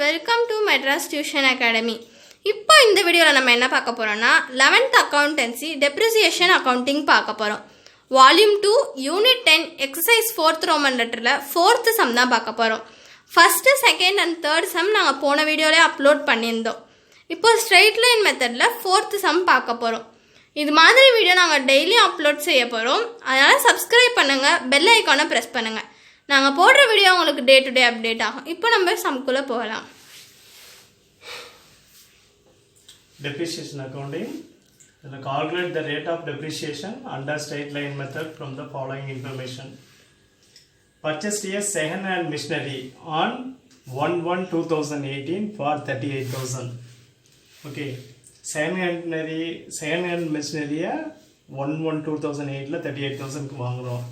Welcome to Madras tuition academy. இப்போ இந்த வீடியோவில் நம்ம என்ன பார்க்க போகிறோம்னா 11th அக்கௌண்டன்சி டெப்ரிசியேஷன் அக்கௌண்டிங் பார்க்க போகிறோம். Volume 2 unit 10 exercise 4th Roman லெட்டரில் 4th சம் தான் பார்க்க போகிறோம். First, second and third sum நாங்கள் போன வீடியோவிலே அப்லோட் பண்ணியிருந்தோம். இப்போ ஸ்ட்ரெயிட் லைன் மெத்தடில் 4th சம் பார்க்க போகிறோம். இது மாதிரி வீடியோ நாங்கள் டெய்லியும் அப்லோட் செய்ய போகிறோம். அதனால் சப்ஸ்கிரைப் பண்ணுங்கள், பெல் ஐக்கானை ப்ரெஸ் பண்ணுங்கள். நாங்கள் போடுற வீடியோ உங்களுக்கு டே டு டே அப்டேட் ஆகும். இப்போ நம்ம சம்குள்ளே போகலாம். Depreciation accounting. Calculate the rate of depreciation under straight line method from the following information. Purchased a second hand machinery on 1/1/2018 for 38,000. Okay. Second hand machinery 1/1/2008 38,000 க்கு வாங்குறோம்.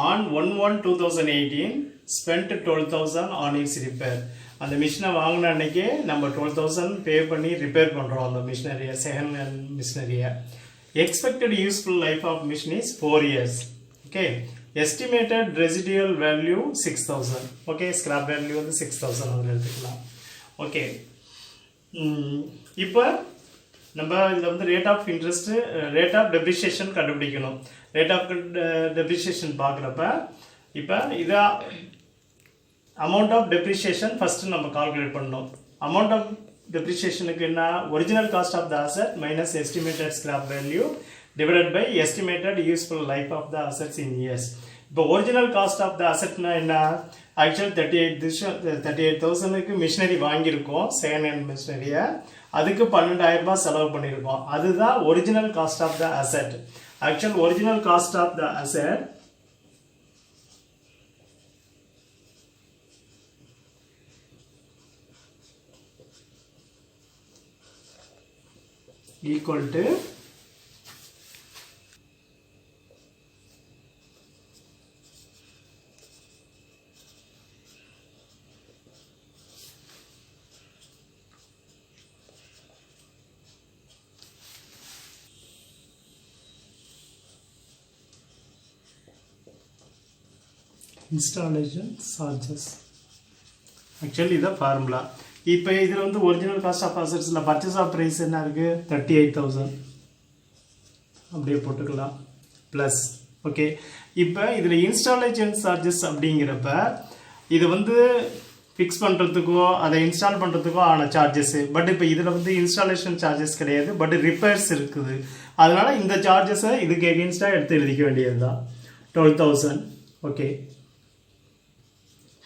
On 1/1/2018 spent 12,000 on its repair. அந்த மிஷினை வாங்கின அன்னைக்கு நம்ம 12,000 பே பண்ணி repair பண்ணுறோம் அந்த மிஷினரியை, செகண்ட் ஹேண்ட் மிஷினரியை. Expected useful life of machine is 4 years. Okay, estimated residual value 6,000. Okay, scrap value வந்து 6,000 அதில் எடுத்துக்கலாம். ஓகே, இப்போ நம்ம இதில் வந்து rate of interest, rate of depreciation கண்டுபிடிக்கணும். ரேட் ஆஃப் டெப்ரிசியேஷன் பார்க்குறப்ப இப்போ இதை amount of depreciation first நம்ம calculate பண்ணோம். amount of depreciationக்கு என்ன, original cost of the asset minus estimated scrap value divided by estimated useful life of the assets in years. இப்போ original cost of the assetனா என்ன, actual 38,000க்கு மிஷினரி வாங்கியிருக்கோம், second hand மிஷினரியை. அதுக்கு 12,000 ரூபாய் செலவு பண்ணியிருக்கோம். அதுதான் original cost of the asset. Actual original cost of the asset equal to installation charges. Actually இத ஃபார்முலா. இப்போ இதில் வந்து ஒரிஜினல் காஸ்ட் ஆஃப் அசெட்ஸில் பர்ச்சேஸ் ஆஃப் ப்ரைஸ் என்ன இருக்குது, 38,000 அப்படியே போட்டுக்கலாம் ப்ளஸ். ஓகே, இப்போ இதில் இன்ஸ்டாலேஷன் சார்ஜஸ் அப்படிங்கிறப்ப இது வந்து ஃபிக்ஸ் பண்ணுறதுக்கோ அதை இன்ஸ்டால் பண்ணுறதுக்கோ ஆன சார்ஜஸ்ஸு. பட் இப்போ இதில் வந்து இன்ஸ்டாலேஷன் சார்ஜஸ் கிடையாது, பட் ரிப்பேர்ஸ் இருக்குது. அதனால் இந்த சார்ஜஸை இதுக்கு எகென்ஸ்டாக எடுத்து எழுதிக்க வேண்டியது தான். 12,000. Okay,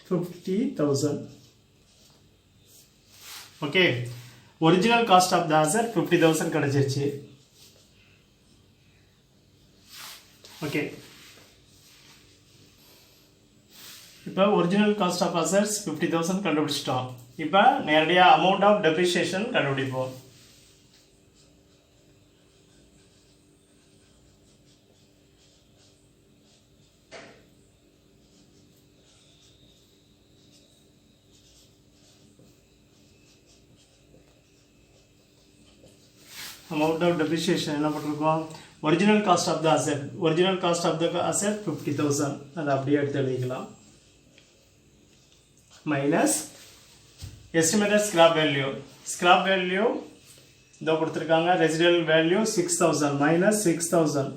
50,000. Okay, original cost of the asset 50,000 கிடைச்சிருச்சு. ஓகே, இப்போ ஒரிஜினல் காஸ்ட் ஆஃப் அசெட்ஸ் 50,000 கண்டுபிடிச்சிட்டோம். இப்போ நேரடியாக அமௌண்ட் ஆஃப் டெப்ரிசியேஷன் கண்டுபிடிப்போம். amount of depreciation என்ன பண்ணிருக்கோம், original cost of the asset, original cost of the asset 50,000 அதை அப்படியே எடுத்து எழுதிக்கலாம். Minus estimated scrap value, scrap value இதோ கொடுத்துருக்காங்க, residual value 6,000 minus 6,000.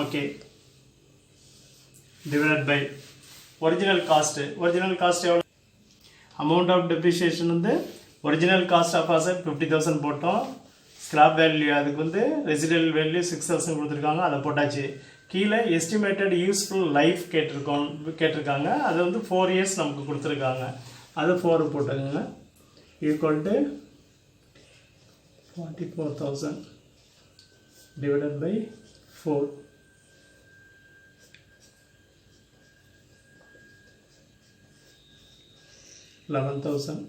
Okay, divided by original cost. Original cost எவ்வளோ, அமௌண்ட் ஆஃப் டெப்ரிசியேஷன் வந்து ஒரிஜினல் காஸ்ட் ஆஃப் அசெட் 50,000 போட்டோம். Scrap value அதுக்கு வந்து ரெசிடியல் வேல்யூ 6,000 கொடுத்துருக்காங்க, அதை போட்டாச்சு. கீழே எஸ்டிமேட்டட் யூஸ்ஃபுல் லைஃப் கேட்டிருக்காங்க, அது வந்து 4 years நமக்கு கொடுத்துருக்காங்க, அது 4 போட்டுக்கோங்க. Equal to 44,000 divided by 4. $11,000.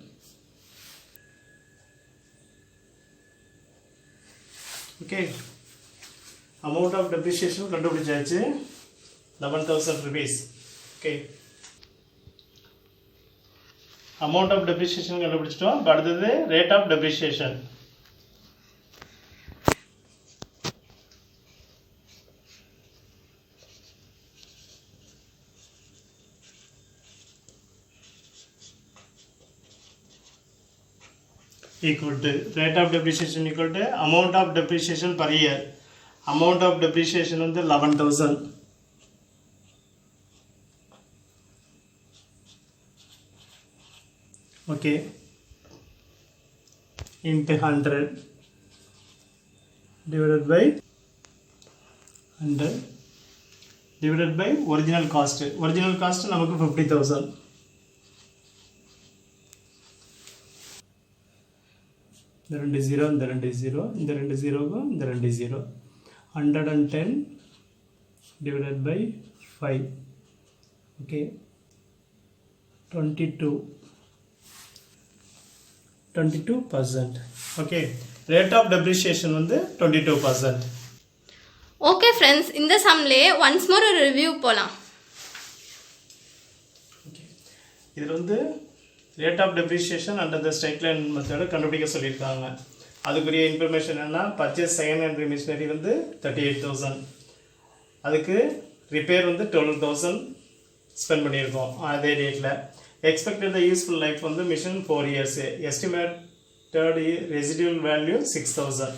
Okay, amount of depreciation கண்டுபிடிச்சாச்சு, 11,000 rupees. Okay, amount of depreciation கண்டுபிடிச்சிட்டோம். அடுத்தது rate of depreciation. equal to rate of depreciation equal to amount of depreciation per year. Amount of depreciation வந்து 11,000. Okay. Into 100 divided by 100 divided by original cost. Original cost நமக்கு 50,000. இந்த ரெண்டு zero இந்த ரெண்டு zero இந்த ரெண்டு ஜீரோக்கும் இந்த ரெண்டு zero 110 divided by 5. Okay. 22%. Okay. Rate of depreciation வந்து 22%. ஓகே ஃப்ரெண்ட்ஸ், இந்த சம்லே ஒன்ஸ் மோர் ஒரு ரிவ்யூ போகலாம். ஓகே, இதில் வந்து rate of depreciation under the straight line மெத்தடை கண்டுபிடிக்க சொல்லியிருக்காங்க. அதுக்குரிய இன்ஃபர்மேஷன் என்னென்னா, பர்ச்சேஸ் செகண்ட் ஹேண்ட் மிஷினரி வந்து 38,000, அதுக்கு ரிப்பேர் வந்து 12,000 ஸ்பெண்ட் பண்ணியிருக்கோம் அதே டேட்டில். எக்ஸ்பெக்டட் த யூஸ்ஃபுல் லைஃப் வந்து machine 4 years, estimated residual value 6,000.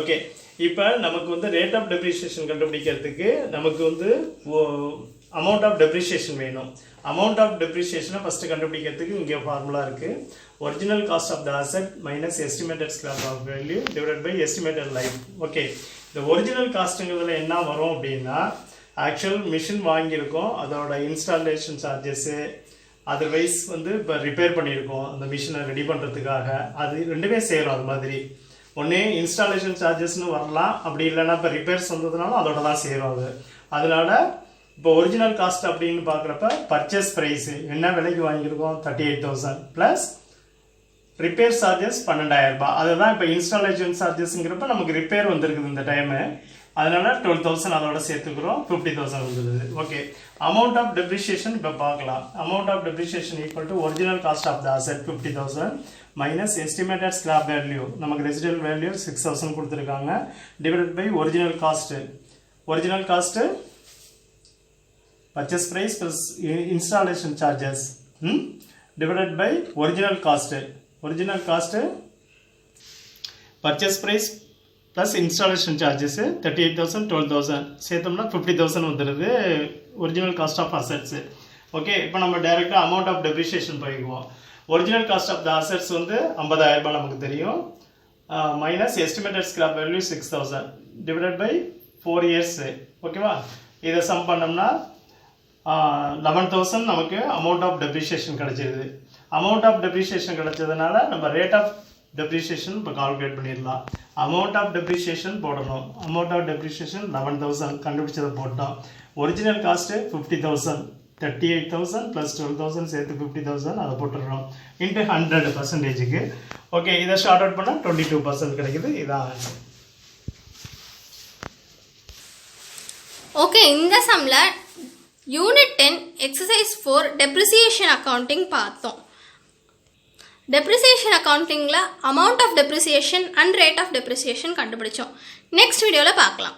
Okay, இப்போ நமக்கு வந்து ரேட் ஆஃப் டெப்ரிசியேஷன் கண்டுபிடிக்கிறதுக்கு நமக்கு வந்து அமௌண்ட் ஆஃப் டெப்ரிசியேஷன் வேணும். அமௌண்ட் ஆஃப் டெப்ரிசியேஷனை ஃபஸ்ட்டு கண்டுபிடிக்கிறதுக்கு இங்கே ஃபார்முலா இருக்குது. Original cost of the asset minus estimated scrap of value divided by estimated life. Okay, இந்த ஒரிஜினல் காஸ்ட்டுங்கிறதுல என்ன வரும் அப்படின்னா, ஆக்சுவல் மிஷின் வாங்கியிருக்கோம், அதோட இன்ஸ்டாலேஷன் சார்ஜஸ்ஸு, அதர்வைஸ் வந்து இப்போ ரிப்பேர் பண்ணியிருக்கோம் அந்த மிஷினை ரெடி பண்ணுறதுக்காக, அது ரெண்டுமே சேரும். அது மாதிரி ஒன்று இன்ஸ்டாலேஷன் சார்ஜஸ்னு வரலாம், அப்படி இல்லைன்னா இப்போ ரிப்பேர்ஸ் வந்ததுனாலும் அதோட தான் சேரும் அது. அதனால இப்போ ஒரிஜினல் காஸ்ட் அப்படின்னு பார்க்குறப்ப பர்ச்சேஸ் ப்ரைஸு என்ன விலைக்கு வாங்கியிருக்கோம் 38,000 ப்ளஸ் ரிப்பேர் சார்ஜஸ் 12,000. அதுதான் இப்போ இன்ஸ்டாலேஷன் சார்ஜஸ்ங்கிறப்ப நமக்கு ரிப்பேர் வந்துருக்குது இந்த டைமு, அதனால 12,000 அதோட சேர்த்துக்கிறோம், 50,000 வந்துடுது. ஓகே, அமௌண்ட் ஆஃப் டெப்ரிசியேஷன் இப்போ பார்க்கலாம். Amount of depreciation equal to original cost of the asset 50,000 minus estimated scrap value, நமக்கு ரெசிடல் வேல்யூ 6,000 கொடுத்துருக்காங்க, divided by original cost. Original cost purchase price plus installation charges divided by original cost. Original cost purchase price plus installation charges 38,000 12,000 சேர்த்தோம்னா 50,000 வந்துடுது original cost of assets. Okay, இப்போ நம்ம டைரெக்டாக amount of depreciation போய்க்குவோம். Original cost of the assets வந்து 50,000 நமக்கு தெரியும், minus estimated scrap value 6,000 divided by 4 years. ஓகேவா, இதை சம் பண்ணோம்னா 11,000 நமக்கு அமௌண்ட் ஆஃப் டெப்ரிசியேஷன் கிடைச்சிருது. அமௌண்ட் ஆஃப் டெப்ரிசியேஷன் கிடைச்சதுனால நம்ம ரேட் ஆஃப் டெப்ரிசியேஷன் இப்போ கால்குலேட் பண்ணிடலாம். அமௌண்ட் ஆஃப் டெப்ரிசியேஷன் போடணும். அமௌண்ட் ஆஃப் டெப்ரிசியேஷன் 11,000 கண்டுபிடிச்சதை போட்டோம். ஒரிஜினல் காஸ்ட்டு 50,000, 38,000 ப்ளஸ் 12,000 சேர்த்து 50,000 அதை போட்டுடுறோம் இன்ட்டு 100%. ஓகே, இதை ஷார்ட் அவுட் பண்ணால் 22% கிடைக்குது. இதான் ஆன்சர். ஓகே, இந்த சம்மில் யூனிட் 10 எக்ஸசைஸ் 4 டெப்ரிசியேஷன் அக்கௌண்டிங் பார்த்தோம். டெப்ரிசியேஷன் அக்கௌண்டிங்கில் amount of depreciation and rate of depreciation கண்டுபிடிச்சோம். நெக்ஸ்ட் வீடியோவில் பார்க்கலாம்.